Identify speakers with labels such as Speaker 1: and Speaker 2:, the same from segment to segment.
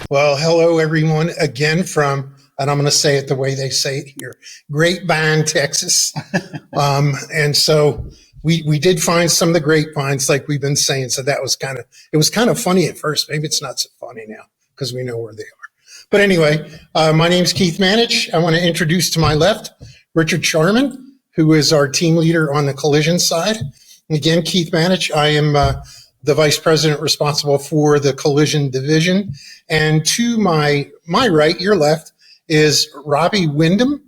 Speaker 1: Well, hello everyone again from, and I'm going to say it the way they say it here, Grapevine, Texas. And so we did find some of the grapevines like we've been saying. So that was it was kind of funny at first. Maybe it's not so funny now because we know where they are. But anyway, my name's Keith Manich. I want to introduce to my left, Richard Sharman, who is our team leader on the collision side. And again, Keith Manich, I am the vice president responsible for the collision division. And to my right, your left, is Robbie Windham,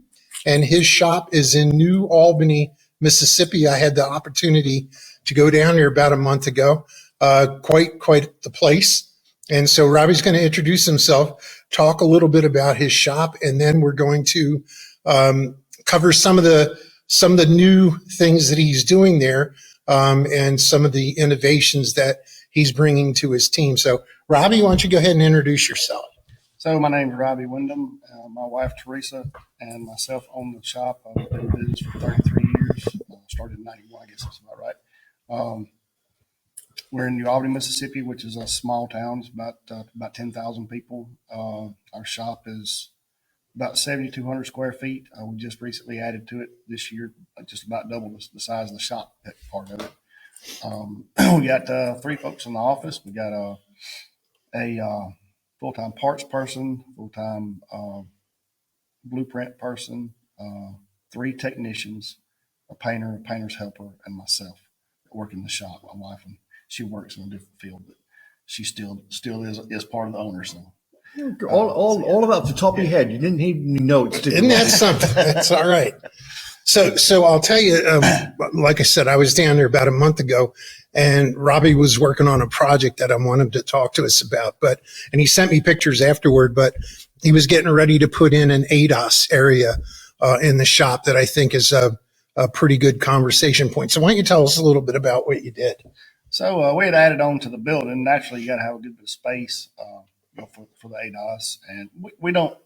Speaker 1: and his shop is in New Albany, Mississippi. I had the opportunity to go down there about a month ago. Quite the place. And so Robbie's going to introduce himself, talk a little bit about his shop, and then we're going to cover some of the new things that he's doing there, and some of the innovations that he's bringing to his team. So, Robbie, why don't you go ahead and introduce yourself?
Speaker 2: So my name is Robbie Windham. My wife, Teresa, and myself own the shop. I've been in business for 33 years. Started in 91, I guess that's about right. We're in New Albany, Mississippi, which is a small town. It's about 10,000 people. Our shop is about 7,200 square feet. We just recently added to it this year, just about double the size of the shop part of it. We got 3 folks in the office. We got a full-time parts person, full-time blueprint person, 3 technicians, a painter, a painter's helper, and myself that work in the shop. My wife, and she works in a different field, but she still is part of the owner. So
Speaker 3: all about the top of your head. You didn't need any notes.
Speaker 1: Isn't that something? That's all right. So I'll tell you, like I said, I was down there about a month ago, and Robbie was working on a project that I wanted to talk to us about. And he sent me pictures afterward, but he was getting ready to put in an ADAS area in the shop that I think is a pretty good conversation point. So why don't you tell us a little bit about what you did?
Speaker 2: So we had added on to the building. Naturally, you got to have a good bit of space for the ADAS, and we don't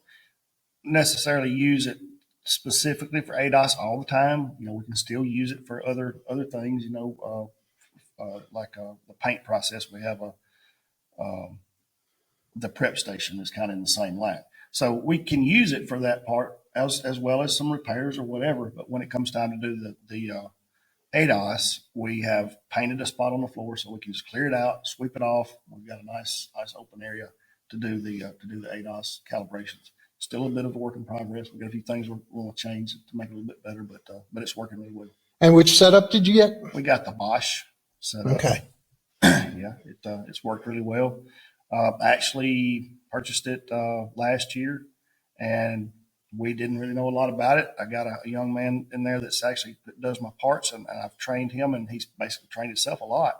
Speaker 2: necessarily use it specifically for ADAS all the time. We can still use it for other things. Like the paint process. We have the prep station is kind of in the same line, so we can use it for that part as well as some repairs or whatever. But when it comes time to do the ADAS, we have painted a spot on the floor so we can just clear it out, sweep it off. We've got a nice open area to do the ADAS calibrations. Still a bit of a work in progress. We've got a few things we'll change to make it a little bit better, but it's working really well.
Speaker 1: And which setup did you get?
Speaker 2: We got the Bosch setup.
Speaker 1: Okay.
Speaker 2: Yeah, it's worked really well. Actually purchased it last year, and we didn't really know a lot about it. I got a young man in there that does my parts, and I've trained him, and he's basically trained himself a lot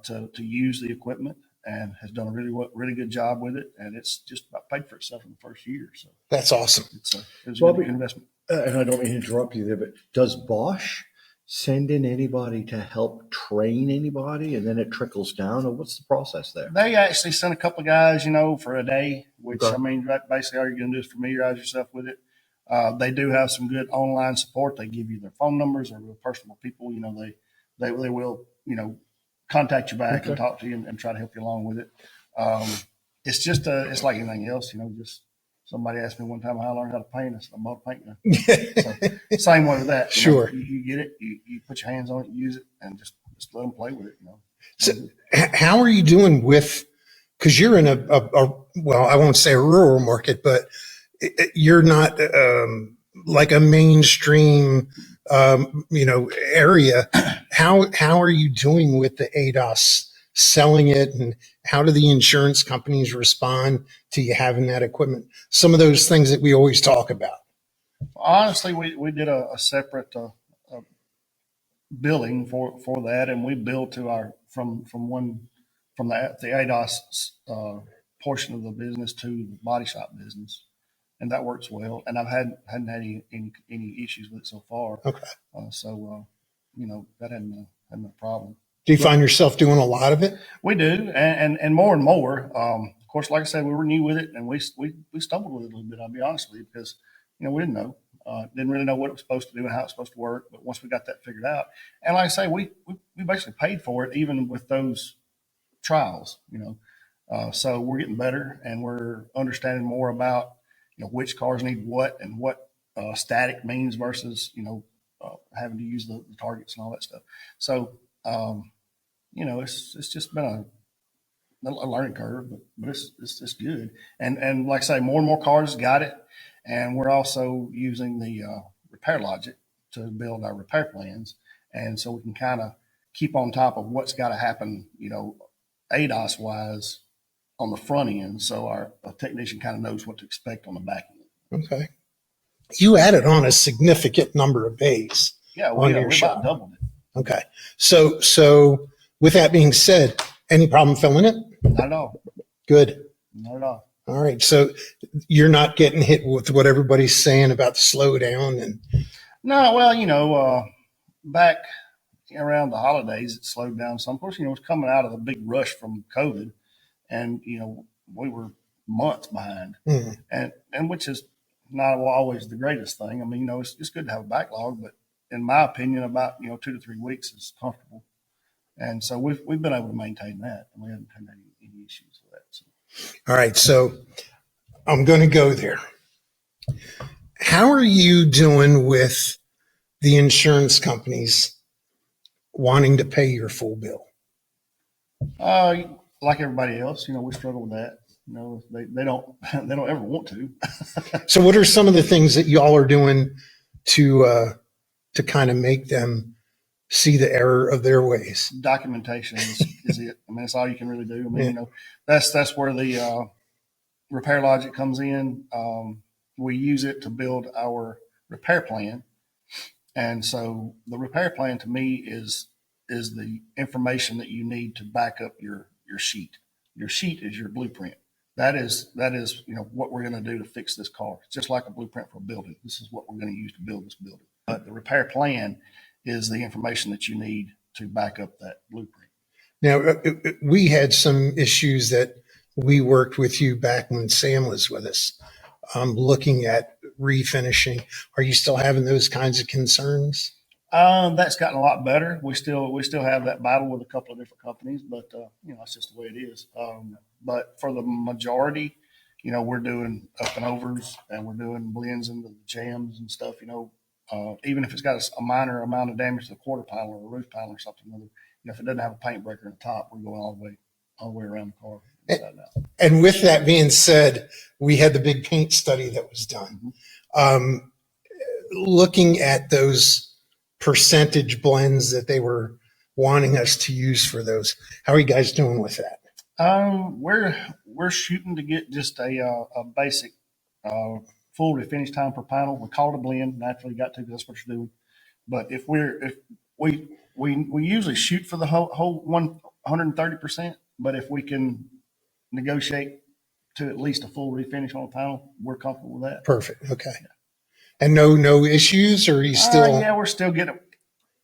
Speaker 2: to use the equipment, and has done a really good job with it. And it's just about paid for itself in the first year. So
Speaker 1: that's awesome.
Speaker 2: It was a good investment.
Speaker 3: And I don't mean to interrupt you there, but does Bosch send in anybody to help train anybody, and then it trickles down, or what's the process there?
Speaker 2: They actually sent a couple of guys, for a day, which okay. I mean, basically all you're going to do is familiarize yourself with it. They do have some good online support. They give you their phone numbers. They're real personal people. They will, contact you back okay. and talk to you and try to help you along with it. It's just it's like anything else, just somebody asked me one time how I learned how to paint. I said, I bought a paint gun. So, same way with that.
Speaker 1: Sure.
Speaker 2: You get it, you put your hands on it, you use it, and just let them play with it.
Speaker 1: So how are you doing because you're in well, I won't say a rural market, but you're not like a mainstream, area. How are you doing with the ADAS, selling it, and how do the insurance companies respond to you having that equipment? Some of those things that we always talk about.
Speaker 2: Honestly, we did a separate billing for that, and we billed to our from the ADAS portion of the business to the body shop business, and that works well. And hadn't had any issues with it so far.
Speaker 1: Okay.
Speaker 2: That hadn't been a problem.
Speaker 1: Do you find yourself doing a lot of it?
Speaker 2: We do, and more and more. Of course, like I said, we were new with it, and we stumbled with it a little bit. I'll be honest with you, because we didn't know. Didn't really know what it was supposed to do and how it's supposed to work. But once we got that figured out, and like I say, we basically paid for it even with those trials. So we're getting better, and we're understanding more about, which cars need what and what static means versus, having to use the targets and all that stuff. So, it's just been a learning curve, but it's good. And like I say, more and more cars got it. And we're also using the repair logic to build our repair plans. And so we can kind of keep on top of what's got to happen, ADAS wise on the front end. So our technician kind of knows what to expect on the back end.
Speaker 1: Okay. You added on a significant number of bays.
Speaker 2: Yeah,
Speaker 1: on
Speaker 2: we
Speaker 1: your shop.
Speaker 2: about doubled it.
Speaker 1: Okay. So with that being said, any problem filling it?
Speaker 2: Not at all.
Speaker 1: Good.
Speaker 2: Not at all.
Speaker 1: All right. So you're not getting hit with what everybody's saying about the slowdown and
Speaker 2: No, well, back around the holidays, it slowed down some. Of course, it was coming out of the big rush from COVID, and we were months behind, and which is not always the greatest thing. I mean, it's good to have a backlog, but in my opinion, about 2 to 3 weeks is comfortable, and so we've been able to maintain that, and we haven't had any issues with that. So.
Speaker 1: all right. So I'm going to go there. How are you doing with the insurance companies wanting to pay your full bill?
Speaker 2: Like everybody else, we struggle with that. They don't ever want to.
Speaker 1: So what are some of the things that y'all are doing to kind of make them see the error of their ways?
Speaker 2: Documentation is it. I mean, it's all you can really do. I mean, that's where the repair logic comes in. We use it to build our repair plan. And so the repair plan to me is the information that you need to back up your sheet. Your sheet is your blueprint. That is what we're going to do to fix this car. It's just like a blueprint for a building. This is what we're going to use to build this building. But the repair plan is the information that you need to back up that blueprint.
Speaker 1: Now, we had some issues that we worked with you back when Sam was with us, looking at refinishing. Are you still having those kinds of concerns?
Speaker 2: That's gotten a lot better. We still have that battle with a couple of different companies, but it's just the way it is. But for the majority, we're doing up and overs, and we're doing blends into the jams and stuff. Even if it's got a minor amount of damage to the quarter panel or the roof panel or something, if it doesn't have a paint breaker in the top, we're going all the way around the car.
Speaker 1: And with that being said, we had the big paint study that was done. Looking at those percentage blends that they were wanting us to use for those, how are you guys doing with that?
Speaker 2: We're shooting to get just a basic full refinish time per panel. We call it a blend. Naturally, got to, because that's what you're doing. But if we usually shoot for the whole 130%, but if we can negotiate to at least a full refinish on a panel, we're comfortable with that.
Speaker 1: Perfect. Okay. Yeah. And no issues, or are you still?
Speaker 2: Yeah, we're still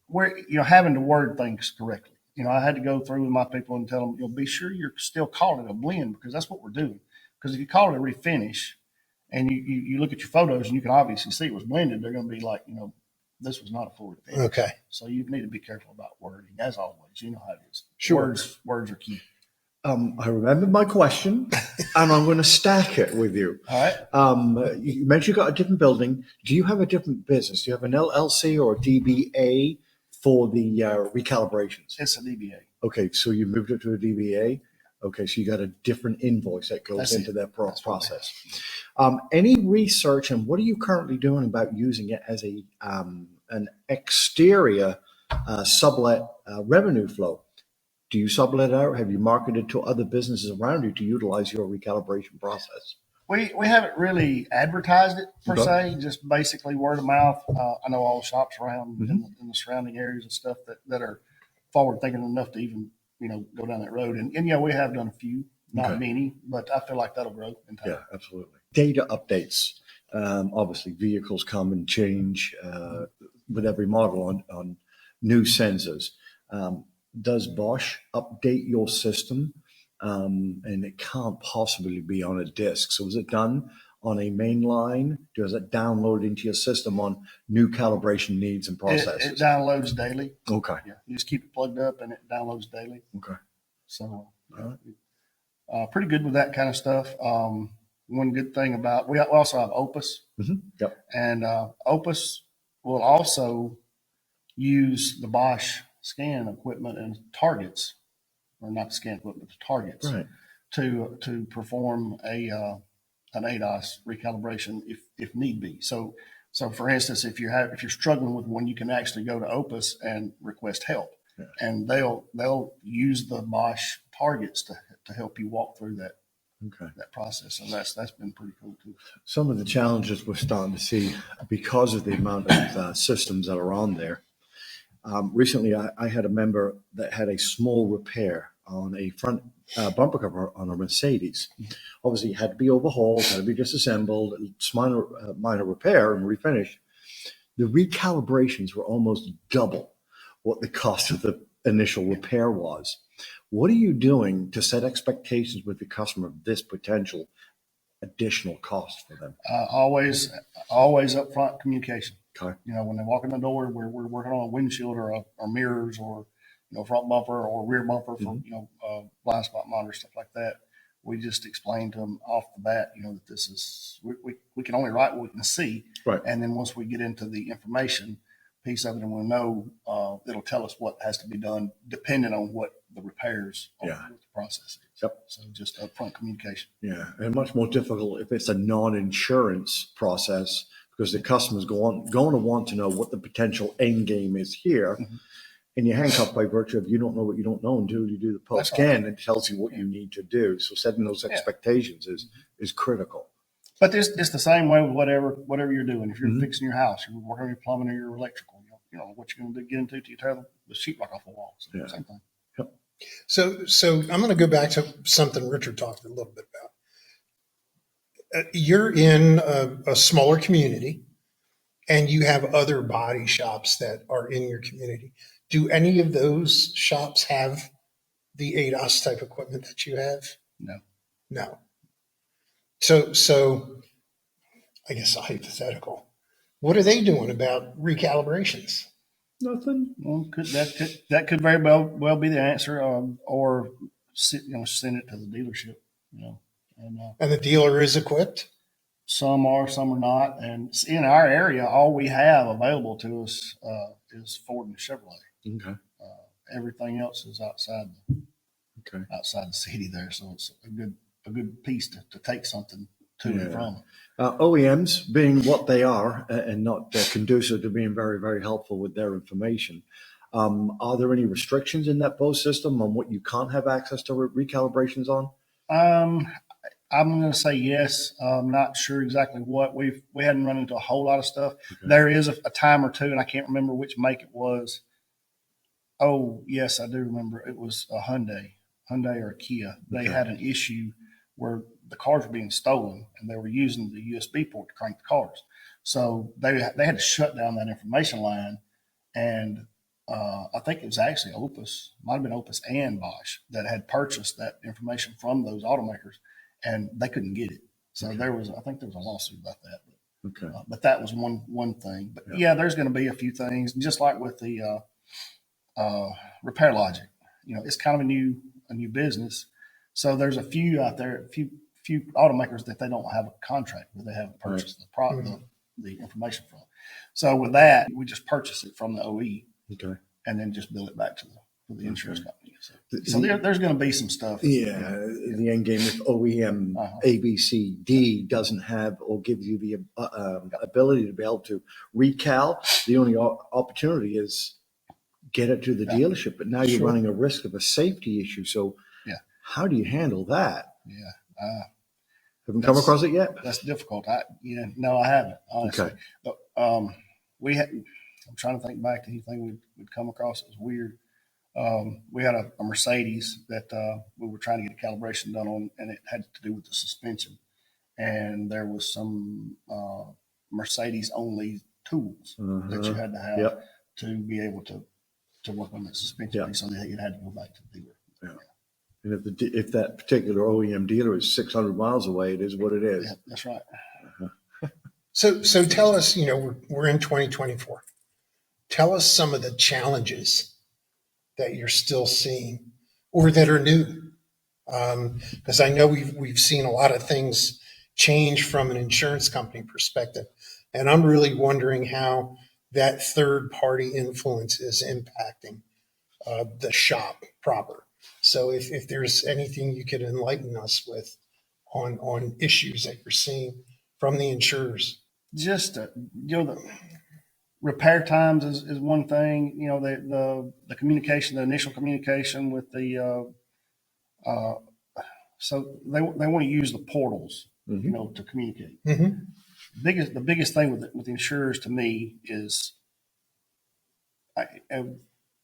Speaker 2: we're having to word things correctly. I had to go through with my people and tell them, be sure you're still calling it a blend, because that's what we're doing. Because if you call it a refinish and you look at your photos and you can obviously see it was blended, they're going to be like, this was not a full refinish.
Speaker 1: Okay.
Speaker 2: So you need to be careful about wording, as always. You know how it is.
Speaker 1: Sure.
Speaker 2: Words are key.
Speaker 3: I remembered my question, and I'm going to stack it with you.
Speaker 2: All right.
Speaker 3: You mentioned you got a different building. Do you have a different business? Do you have an LLC or a DBA for the recalibrations?
Speaker 2: It's a DBA.
Speaker 3: Okay, so you moved it to a DBA. Okay, so you got a different invoice that goes into that process. Any research, and what are you currently doing about using it as an exterior sublet revenue flow? Do you sublet out? Have you marketed to other businesses around you to utilize your recalibration process?
Speaker 2: We haven't really advertised it per se, just basically word of mouth. I know all the shops around in the surrounding areas and stuff that are forward thinking enough to even go down that road. And we have done a few, not many, but I feel like that'll grow in time.
Speaker 3: Yeah, absolutely. Data updates. Obviously, vehicles come and change with every model on new sensors. Does Bosch update your system? And it can't possibly be on a disk. So is it done on a main line? Does it download into your system on new calibration needs and processes?
Speaker 2: It downloads daily.
Speaker 3: Okay.
Speaker 2: Yeah. You just keep it plugged up and it downloads daily.
Speaker 3: Okay.
Speaker 2: So pretty good with that kind of stuff. One good thing about we also have Opus,
Speaker 3: Yep.
Speaker 2: and Opus will also use the Bosch scan equipment and targets, or not the scan equipment, the targets,
Speaker 3: Right.
Speaker 2: to perform an ADAS recalibration if need be. So for instance, if you're struggling with one, you can actually go to Opus and request help, and they'll use the Bosch targets to help you walk through that process. So that's been pretty cool too.
Speaker 3: Some of the challenges we're starting to see because of the amount of systems that are on there. Recently, I had a member that had a small repair on a front bumper cover on a Mercedes. Obviously, it had to be overhauled, had to be disassembled, it's minor repair and refinish. The recalibrations were almost double what the cost of the initial repair was. What are you doing to set expectations with the customer of this potential additional cost for them?
Speaker 2: Always upfront communication.
Speaker 3: Okay.
Speaker 2: When they walk in the door, we're working on a windshield or mirrors or front bumper or rear bumper for blind spot monitor, stuff like that. We just explain to them off the bat, that this is we can only write what we can see,
Speaker 3: right? And
Speaker 2: then once we get into the information piece of it, and we'll know, it'll tell us what has to be done depending on what the repairs or what the process is.
Speaker 3: Yep.
Speaker 2: So just upfront communication.
Speaker 3: Yeah, and much more difficult if it's a non-insurance process, because the customer's going to want to know what the potential end game is here. And you're handcuffed by virtue of you don't know what you don't know until you do the post scan, and it tells you what you need to do. So setting those expectations is critical.
Speaker 2: But it's the same way with whatever you're doing. If you're fixing your house, you're working on your plumbing or your electrical, what you're going to get into till you tear the sheetrock off the wall. So same thing.
Speaker 3: Yep.
Speaker 1: So I'm going to go back to something Richard talked a little bit about. You're in a smaller community, and you have other body shops that are in your community. Do any of those shops have the ADAS type equipment that you have? No. So I guess a hypothetical. What are they doing about recalibrations?
Speaker 3: Nothing.
Speaker 2: Well, that could very well be the answer, or send it to the dealership.
Speaker 1: And the dealer is equipped?
Speaker 2: Some are, some are not. And in our area, all we have available to us is Ford and Chevrolet.
Speaker 3: Okay.
Speaker 2: Everything else is outside the city there. So it's a good piece to take something to and from.
Speaker 3: OEMs being what they are and not conducive to being very, very helpful with their information. Are there any restrictions in that BOS system on what you can't have access to recalibrations on?
Speaker 2: I'm going to say yes. I'm not sure exactly what. We hadn't run into a whole lot of stuff. Okay. There is a time or two, and I can't remember which make it was. Oh, yes, I do remember. It was a Hyundai or a Kia. They had an issue where the cars were being stolen, and they were using the USB port to crank the cars. So they had to shut down that information line, and I think it was actually Opus, might have been Opus and Bosch that had purchased that information from those automakers, and they couldn't get it. So I think there was a lawsuit about that. But that was one thing. But there's going to be a few things, just like with the Repair Logic. It's kind of a new business. So there's a few out there, a few automakers that they don't have a contract with. They haven't purchased the product, the information from. So with that, we just purchase it from the OE, and then just bill it back to the insurance company. So there's going to be some stuff.
Speaker 3: Yeah, the end game if OEM A, B, C, D doesn't have or give you the ability to be able to recal, the only opportunity is get it to the dealership. But now you're running a risk of a safety issue. So how do you handle that? Haven't come across it yet?
Speaker 2: That's difficult. No, I haven't, honestly. But, I'm trying to think back to anything we'd come across that was weird. We had a Mercedes that we were trying to get a calibration done on, and it had to do with the suspension. And there was some Mercedes-only tools that you had to have to be able to work on that suspension, so that it had to go back to the dealer.
Speaker 3: And if that particular OEM dealer is 600 miles away, it is what it is.
Speaker 2: Yeah, that's right.
Speaker 1: So tell us, we're in 2024. Tell us some of the challenges that you're still seeing or that are new Because I know we've seen a lot of things change from an insurance company perspective. And I'm really wondering how that third party influence is impacting the shop proper. So if there's anything you could enlighten us with on issues that you're seeing from the insurers.
Speaker 2: Just, the repair times is one thing, the communication, the initial communication with so they want to use the portals, to communicate.
Speaker 1: Mm-hmm.
Speaker 2: The biggest thing with insurers to me is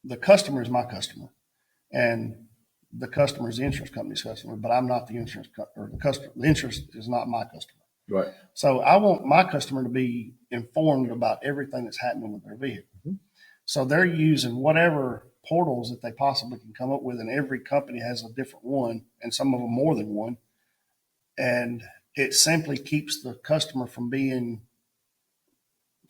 Speaker 2: the customer is my customer, and the customer is the insurance company's customer, but I'm not the insurance or the customer. The insurance is not my customer.
Speaker 3: Right.
Speaker 2: So I want my customer to be informed about everything that's happening with their vehicle.
Speaker 3: Mm-hmm.
Speaker 2: So they're using whatever portals that they possibly can come up with, and every company has a different one, and some of them more than one. And it simply keeps the customer from being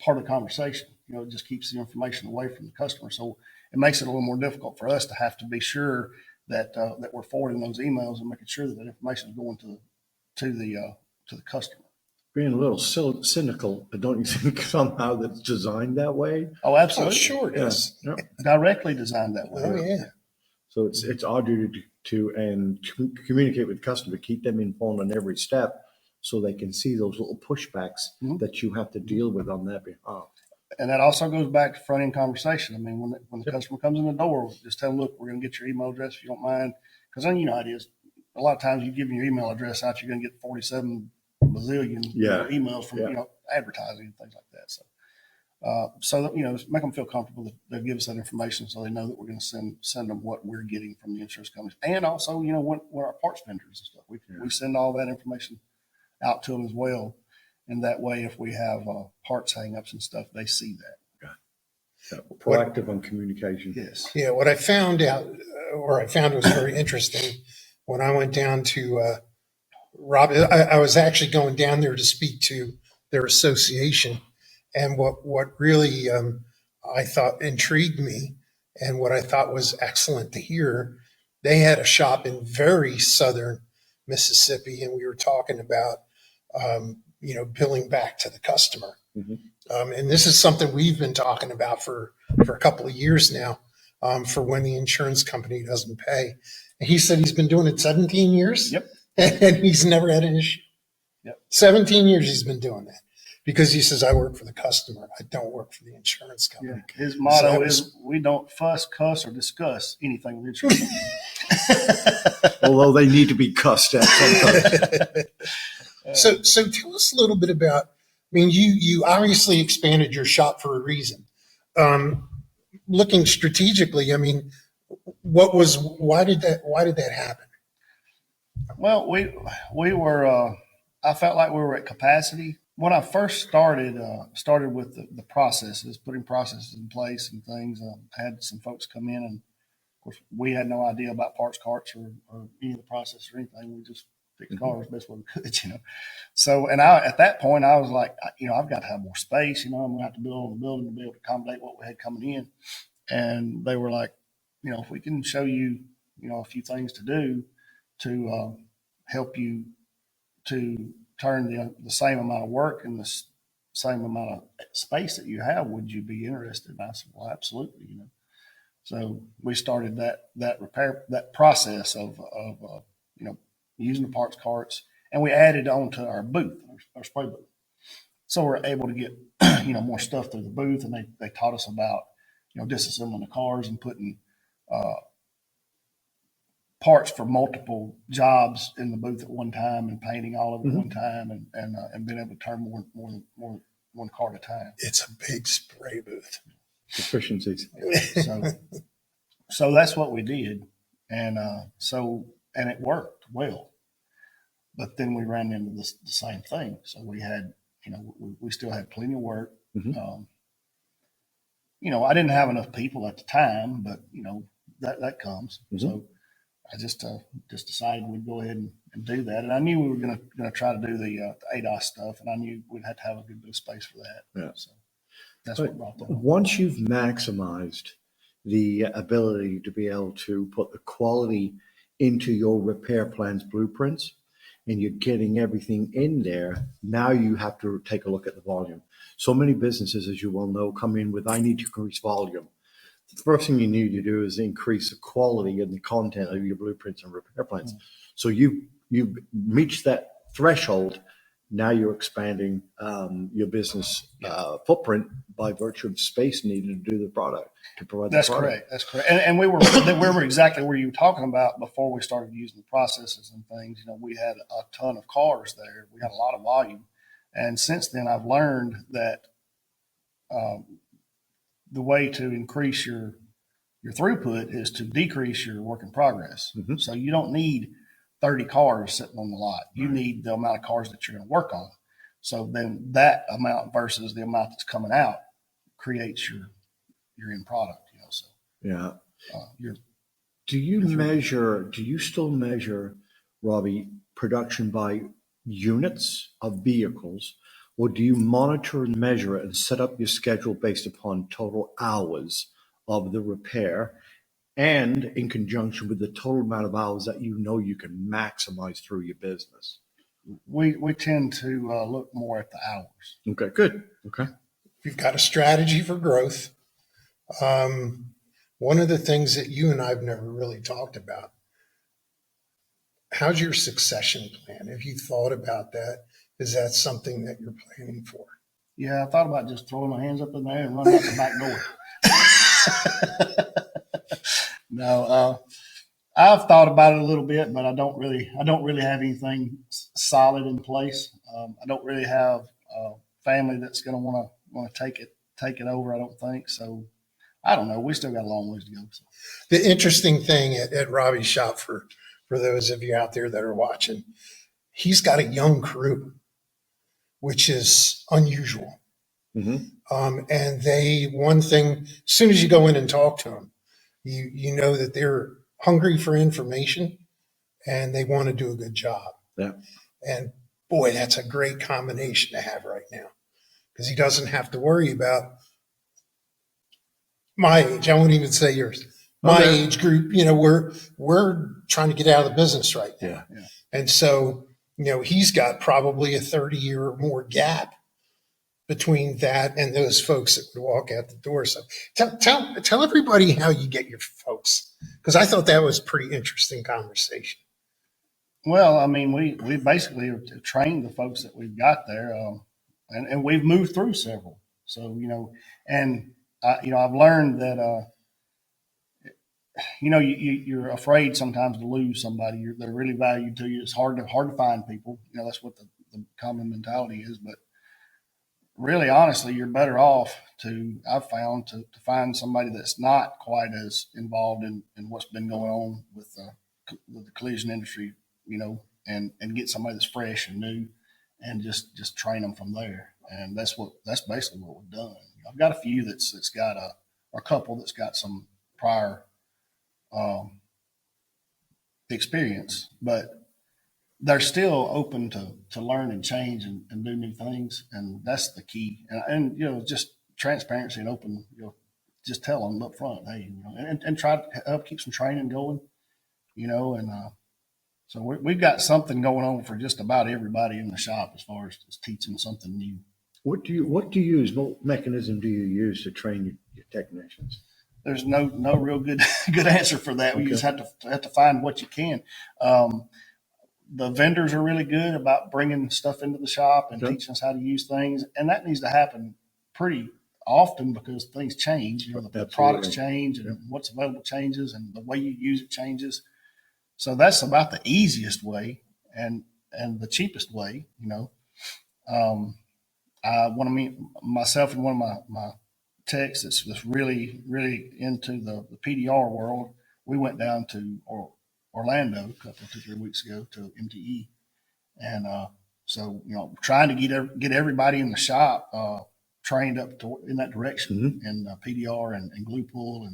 Speaker 2: part of the conversation. It just keeps the information away from the customer. So it makes it a little more difficult for us to have to be sure that that we're forwarding those emails and making sure that that information is going to the customer.
Speaker 3: Being a little cynical, but don't you think somehow that's designed that way?
Speaker 2: Oh, absolutely.
Speaker 1: Oh, sure it is.
Speaker 3: Yeah.
Speaker 2: Directly designed that way.
Speaker 1: Oh, yeah.
Speaker 3: So it's our duty to communicate with the customer, keep them informed on every step, so they can see those little pushbacks that you have to deal with on their behalf.
Speaker 2: And that also goes back to front end conversation. I mean, when the customer comes in the door, just tell them, look, we're going to get your email address if you don't mind, because then how it is. A lot of times you give your email address out, you're going to get 47 bazillion emails from advertising and things like that. So make them feel comfortable that they'll give us that information, so they know that we're going to send them what we're getting from the insurance companies, and also what our parts vendors and stuff. We send all that information out to them as well, and that way, if we have parts hang-ups and stuff, they see that.
Speaker 3: So proactive on communication.
Speaker 2: Yes.
Speaker 1: Yeah, what I found was very interesting when I went down to Robbie. I was actually going down there to speak to their association, and what really I thought intrigued me, and what I thought was excellent to hear, they had a shop in very southern Mississippi, and we were talking about billing back to the customer.
Speaker 3: Mm-hmm.
Speaker 1: And this is something we've been talking about for a couple of years now, for when the insurance company doesn't pay. And he said he's been doing it 17 years.
Speaker 2: Yep.
Speaker 1: And he's never had an issue.
Speaker 2: Yep.
Speaker 1: 17 years he's been doing that, because he says, I work for the customer. I don't work for the insurance company.
Speaker 2: Yeah. His motto is, we don't fuss, cuss, or discuss anything with insurance company.
Speaker 3: Although they need to be cussed at sometimes.
Speaker 1: So tell us a little bit about, you obviously expanded your shop for a reason. Looking strategically, why did that happen?
Speaker 2: Well, we were, I felt like we were at capacity. When I first started with the processes, putting processes in place and things, I had some folks come in, and of course we had no idea about parts carts or any of the process or anything. We just fixed cars best way we could, So, and at that point I was like, I've got to have more space, I'm going to have to build the building to be able to accommodate what we had coming in. And they were like, if we can show you, a few things to do to help you to turn the same amount of work in the same amount of space that you have, would you be interested? And I said, well, absolutely. So we started that process of using the parts carts, and we added on to our booth, our spray booth. So we're able to get more stuff through the booth, and they taught us about disassembling the cars and putting parts for multiple jobs in the booth at one time, and painting all of it at one time, and being able to turn more than one car at a time.
Speaker 1: It's a big spray booth.
Speaker 3: Efficiencies.
Speaker 2: So that's what we did, and it worked well. But then we ran into the same thing. So we had, we still had plenty of work.
Speaker 3: Mm-hmm.
Speaker 2: I didn't have enough people at the time, but that comes. Mm-hmm. So I just decided we'd go ahead and do that. And I knew we were going to try to do the ADOS stuff, and I knew we'd have to have a good bit of space for that.
Speaker 3: Yeah.
Speaker 2: So that's what brought that on.
Speaker 3: Once you've maximized the ability to be able to put the quality into your repair plans blueprints and you're getting everything in there, now you have to take a look at the volume. So many businesses, as you well know, come in with, I need to increase volume. The first thing you need to do is increase the quality and the content of your blueprints and repair plans. So you reached that threshold. Now you're expanding your business footprint by virtue of space needed to do the product, to provide the product.
Speaker 2: Correct. That's correct. And we were exactly where you were talking about before we started using the processes and things. You know, we had a ton of cars there. We had a lot of volume. And since then, I've learned that the way to increase your throughput is to decrease your work in progress.
Speaker 3: Mm-hmm.
Speaker 2: So you don't need 30 cars sitting on the lot. You need the amount of cars that you're going to work on. So then that amount versus the amount that's coming out creates your end product. You know, so
Speaker 3: yeah. Do you still measure, Robbie, production by units of vehicles, or do you monitor and measure it and set up your schedule based upon total hours of the repair and in conjunction with the total amount of hours that you know you can maximize through your business?
Speaker 2: We tend to look more at the hours.
Speaker 3: Okay, good. Okay.
Speaker 1: You've got a strategy for growth. One of the things that you and I've never really talked about, how's your succession plan? Have you thought about that? Is that something that you're planning for?
Speaker 2: Yeah, I thought about just throwing my hands up in there and running out the back door. No, I've thought about it a little bit, but I don't really have anything solid in place. I don't really have a family that's going to want to take it over. I don't think so. I don't know. We still got a long ways to go. So.
Speaker 1: The interesting thing at Robbie's shop, for those of you out there that are watching, he's got a young crew, which is unusual.
Speaker 3: Mm-hmm.
Speaker 1: And one thing, as soon as you go in and talk to them, you know that they're hungry for information and they want to do a good job.
Speaker 3: Yeah.
Speaker 1: And boy, that's a great combination to have right now, because he doesn't have to worry about my age. I won't even say yours. My age group, you know, we're trying to get out of the business right now.
Speaker 3: Yeah.
Speaker 1: And so, you know, he's got probably a 30-year or more gap between that and those folks that would walk out the door. So tell everybody how you get your folks, because I thought that was a pretty interesting conversation.
Speaker 2: Well, I mean, we basically have trained the folks that we've got there, and we've moved through several. So, you know, and I've learned that you're afraid sometimes to lose somebody they're really valued to you. It's hard to find people. You know, that's what the common mentality is. But really, honestly, you're better off I've found to find somebody that's not quite as involved in what's been going on with the collision industry, you know, and get somebody that's fresh and new, and just train them from there. And that's basically what we've done. I've got a few that's got a couple that's got some prior experience, but they're still open to learn and change and do new things. And that's the key. And you know, just transparency and open, you know, just tell them up front, hey, you know, and try to help keep some training going, you know, and so we've got something going on for just about everybody in the shop as far as teaching something new. What
Speaker 3: mechanism do you use to train your technicians?
Speaker 2: There's no real good answer for that.
Speaker 3: Okay.
Speaker 2: You just have to find what you can. The vendors are really good about bringing stuff into the shop and teaching us how to use things, and that needs to happen pretty often because things change. You know, the products change, and what's available changes, and the way you use it changes. So that's about the easiest way and the cheapest way. You know, I want to meet myself and one of my techs that's really, really into the PDR world. We went down to Orlando a couple 2-3 weeks ago to MTE, and so you know, trying to get everybody in the shop trained up in that direction, and PDR and glue pull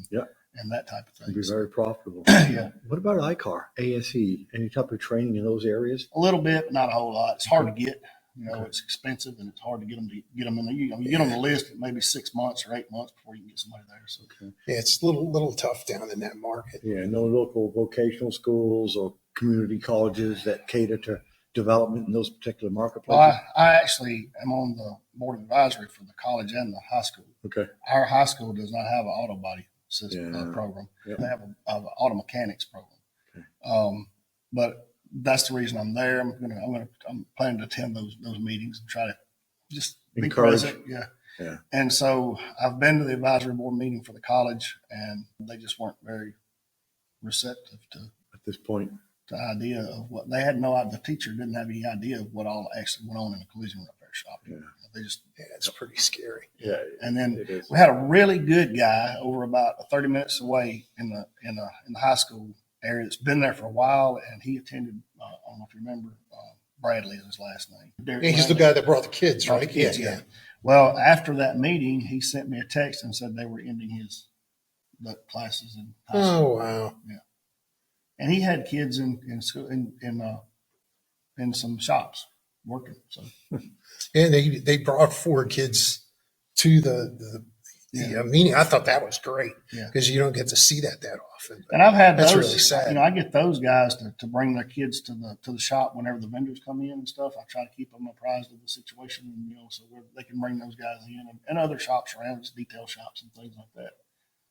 Speaker 2: and that type of thing.
Speaker 3: It'd be very profitable.
Speaker 2: Yeah.
Speaker 3: What about ICAR, ASE? Any type of training in those areas?
Speaker 2: A little bit, but not a whole lot. It's hard to get. It's expensive and it's hard to get them in the, you get on the list, it may be 6 months or 8 months before you can get somebody there. So
Speaker 1: Yeah, it's a little tough down in that market.
Speaker 3: Yeah, no local vocational schools or community colleges that cater to development in those particular marketplaces.
Speaker 2: well, I actually am on the board of advisory for the college and the high school.
Speaker 3: Okay.
Speaker 2: Our high school does not have an auto body system
Speaker 3: Yeah.
Speaker 2: program.
Speaker 3: Yep.
Speaker 2: They have an auto mechanics program. But that's the reason I'm there. I'm planning to attend those meetings and try to just be
Speaker 3: Encourage.
Speaker 2: present. Yeah.
Speaker 3: Yeah.
Speaker 2: And so I've been to the advisory board meeting for the college, and they just weren't very receptive to
Speaker 3: At this point.
Speaker 2: the idea of what they had. The teacher didn't have any idea of what all actually went on in a collision repair shop.
Speaker 3: Yeah.
Speaker 2: They just,
Speaker 1: Yeah, it's pretty scary.
Speaker 3: Yeah.
Speaker 2: and then
Speaker 3: It is.
Speaker 2: we had a really good guy over about 30 minutes away in the high school area that's been there for a while, and he attended. I don't know if you remember, Bradley is his last name.
Speaker 1: Yeah, he's the guy that brought the kids,
Speaker 2: Brought
Speaker 1: right?
Speaker 2: the kids, yeah. Well, after that meeting, he sent me a text and said they were ending the classes in high school.
Speaker 1: Oh, wow.
Speaker 2: And he had kids in school in some shops working. So
Speaker 1: And they brought 4 kids to the meeting. I thought that was great because you don't get to see that often.
Speaker 2: And I've had
Speaker 1: That's
Speaker 2: those,
Speaker 1: really sad.
Speaker 2: I get those guys to bring their kids to the shop whenever the vendors come in and stuff. I try to keep them apprised of the situation, and so they can bring those guys in and other shops around, just detail shops and things like that.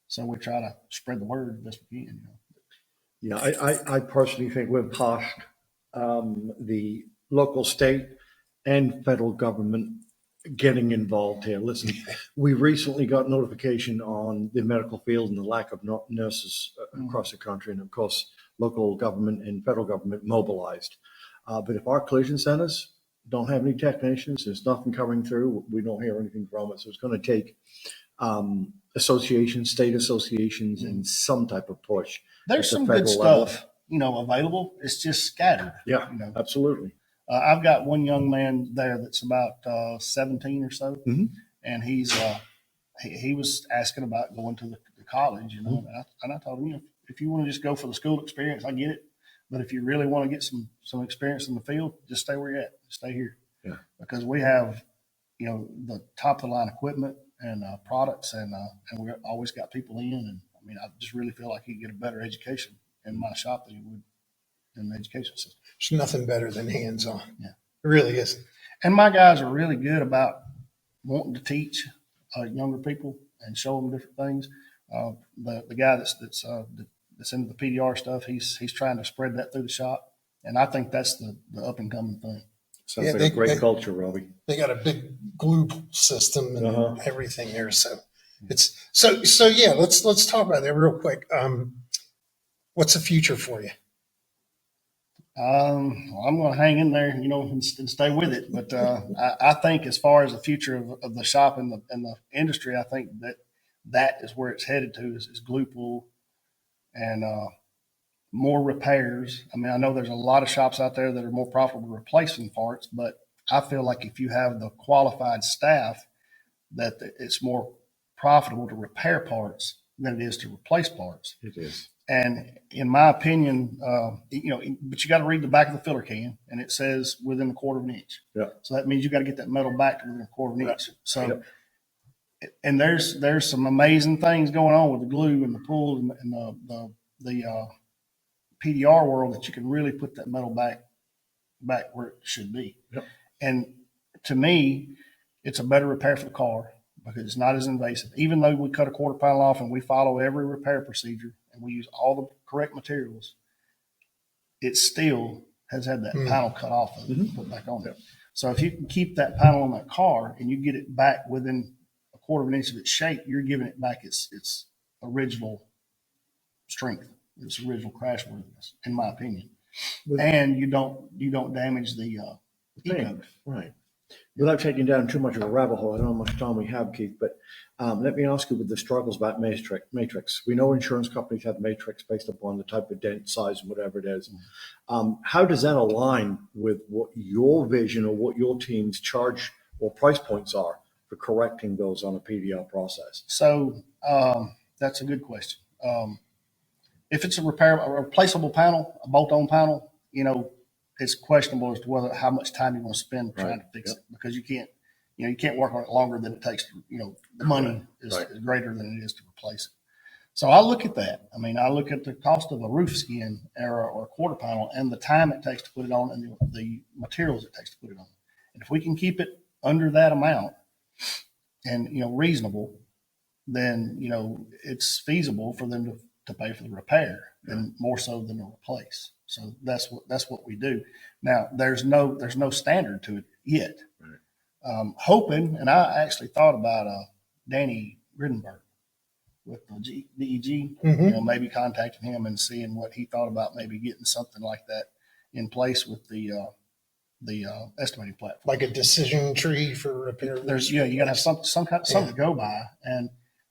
Speaker 2: So we try to spread the word as best we can.
Speaker 3: Yeah, I personally think we're past the local, state, and federal government getting involved here. Listen, we recently got notification on the medical field and the lack of nurses across the country, and of course, local government and federal government mobilized. But if our collision centers don't have any technicians, there's nothing coming through, we don't hear anything from it. So it's going to take associations, state associations, and some type of push.
Speaker 2: There's
Speaker 3: at the
Speaker 2: some good
Speaker 3: federal
Speaker 2: stuff, available. It's just scattered.
Speaker 3: Yeah, absolutely.
Speaker 2: I've got one young man there that's about 17 or so, and he was asking about going to the college, and I told him, if you want to just go for the school experience, I get it. But if you really want to get some experience in the field, just stay where you're at. Stay here.
Speaker 3: Yeah.
Speaker 2: Because we have, the top of the line equipment and products, and we always got people in. And I just really feel like he could get a better education in my shop than he would in the education system.
Speaker 1: There's nothing better than hands-on.
Speaker 2: Yeah.
Speaker 1: It really isn't.
Speaker 2: And my guys are really good about wanting to teach younger people and show them different things. The guy that's into the PDR stuff, he's trying to spread that through the shop, and I think that's the up and coming thing.
Speaker 3: Sounds like a great culture, Robbie.
Speaker 1: They got a big glue system and everything there. So it's so yeah. Let's talk about that real quick. What's the future for you?
Speaker 2: I'm going to hang in there, and stay with it. But I think as far as the future of the shop and the industry, I think that is where it's headed to is glue pool and more repairs. I know there's a lot of shops out there that are more profitable replacing parts, but I feel like if you have the qualified staff, that it's more profitable to repair parts than it is to replace parts.
Speaker 3: It is.
Speaker 2: And in my opinion, but you got to read the back of the filler can, and it says within a quarter of an inch.
Speaker 3: Yeah.
Speaker 2: So that means you got to get that metal back to within a quarter of an inch. So, and there's some amazing things going on with the glue and the pool and the PDR world that you can really put that metal back where it should be.
Speaker 3: Yep.
Speaker 2: And to me, it's a better repair for the car because it's not as invasive. Even though we cut a quarter panel off and we follow every repair procedure and we use all the correct materials, it still has had that panel cut off of it and put back on there. So if you can keep that panel on that car and you get it back within a quarter of an inch of its shape, you're giving it back its original strength, its original crashworthiness, in my opinion. And you don't damage the E-code.
Speaker 3: Right. Without taking down too much of a rabbit hole, I don't know how much time we have, Keith, but let me ask you with the struggles about matrix. We know insurance companies have matrix based upon the type of dent, size, and whatever it is. How does that align with what your vision or what your team's charge or price points are for correcting those on a PDL process?
Speaker 2: So that's a good question. If it's a replaceable panel, a bolt-on panel, it's questionable as to how much time you want to spend trying to fix it, because you can't work on it longer than it takes to, the money is greater than it is to replace it. So I look at that. I mean, I look at the cost of a roof skin or a quarter panel and the time it takes to put it on and the materials it takes to put it on. And if we can keep it under that amount and, reasonable, then, it's feasible for them to pay for the repair, and more so than to replace. So that's what we do. Now, there's no standard to it yet. Right. Hoping, and I actually thought about Danny Rittenberg with the DEG, maybe contacting him and seeing what he thought about maybe getting something like that in place with the estimating platform,
Speaker 1: like a decision tree for repair.
Speaker 2: You got to have something to go by, and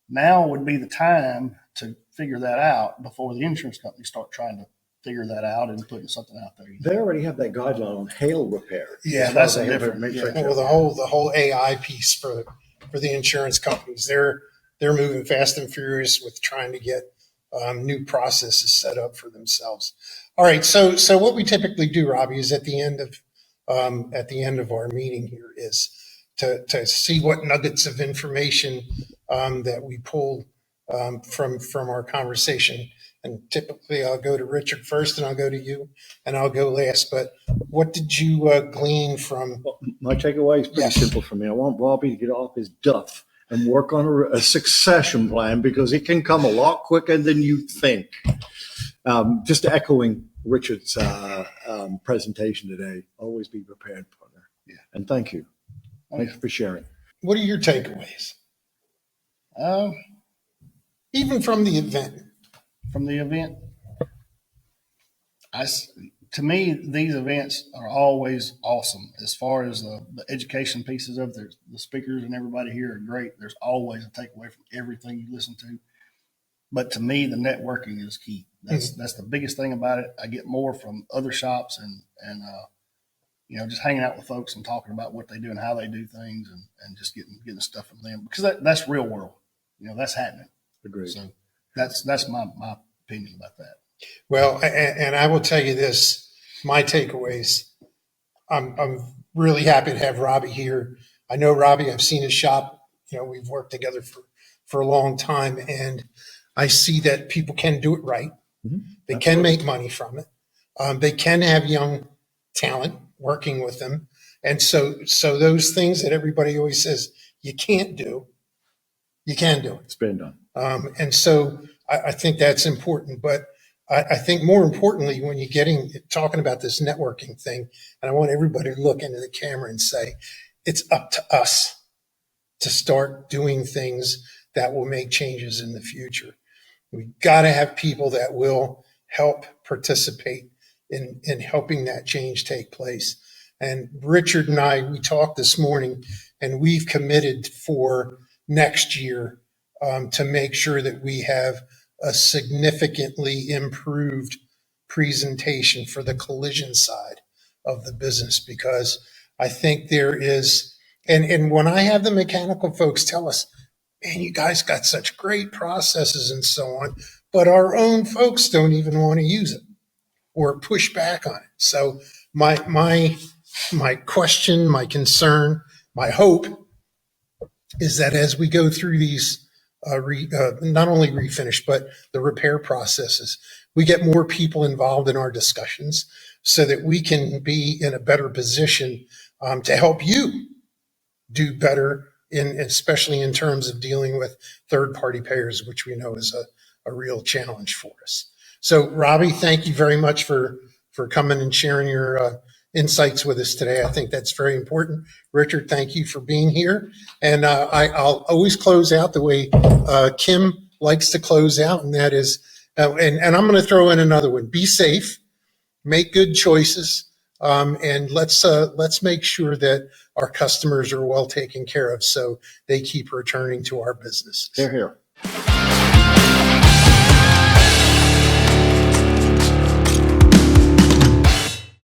Speaker 2: now would be the time to figure that out before the insurance companies start trying to figure that out and putting something out there.
Speaker 3: They already have that guideline on hail repair.
Speaker 2: Yeah, that's a different.
Speaker 1: Well, the whole AI piece for the insurance companies, they're moving fast and furious with trying to get new processes set up for themselves. All right, so what we typically do, Robbie, is at the end of our meeting here is to see what nuggets of information that we pull from our conversation. And typically I'll go to Richard first, and I'll go to you, and I'll go last. But what did you glean from?
Speaker 3: Well, my takeaway is pretty simple for me. I want Robbie to get off his duff and work on a succession plan, because it can come a lot quicker than you think. Just echoing Richard's presentation today, always be prepared, partner.
Speaker 2: Yeah.
Speaker 3: And thank you. Thanks for sharing.
Speaker 1: What are your takeaways? Even from the event.
Speaker 2: To me, these events are always awesome. As far as the education pieces of it, the speakers and everybody here are great. There's always a takeaway from everything you listen to. But to me, the networking is key. That's the biggest thing about it. I get more from other shops and just hanging out with folks and talking about what they do and how they do things, and just getting stuff from them, because that's real world. That's happening.
Speaker 3: Agreed.
Speaker 2: So that's my opinion about that.
Speaker 1: Well, and I will tell you this, my takeaways. I'm really happy to have Robbie here. I know Robbie, I've seen his shop. We've worked together for a long time, and I see that people can do it right. Mm-hmm. They can make money from it. They can have young talent working with them. And so those things that everybody always says you can't do, you can do it.
Speaker 3: It's been done.
Speaker 1: And so I think that's important. But I think more importantly, when you're talking about this networking thing, and I want everybody to look into the camera and say, it's up to us to start doing things that will make changes in the future. We've got to have people that will help participate in helping that change take place. And Richard and I, we talked this morning, and we've committed for next year to make sure that we have a significantly improved presentation for the collision side of the business, because I think there is, and when I have the mechanical folks tell us, man, you guys got such great processes and so on, but our own folks don't even want to use it or push back on it. So my question, my concern, my hope is that as we go through these not only refinish, but the repair processes, we get more people involved in our discussions so that we can be in a better position to help you do better, especially in terms of dealing with third-party payers, which we know is a real challenge for us. So, Robbie, thank you very much for coming and sharing your insights with us today. I think that's very important. Richard, thank you for being here. And I'll always close out the way Kim likes to close out, and that is, and I'm going to throw in another one. Be safe, make good choices, and let's make sure that our customers are well taken care of so they keep returning to our business.
Speaker 3: They're here.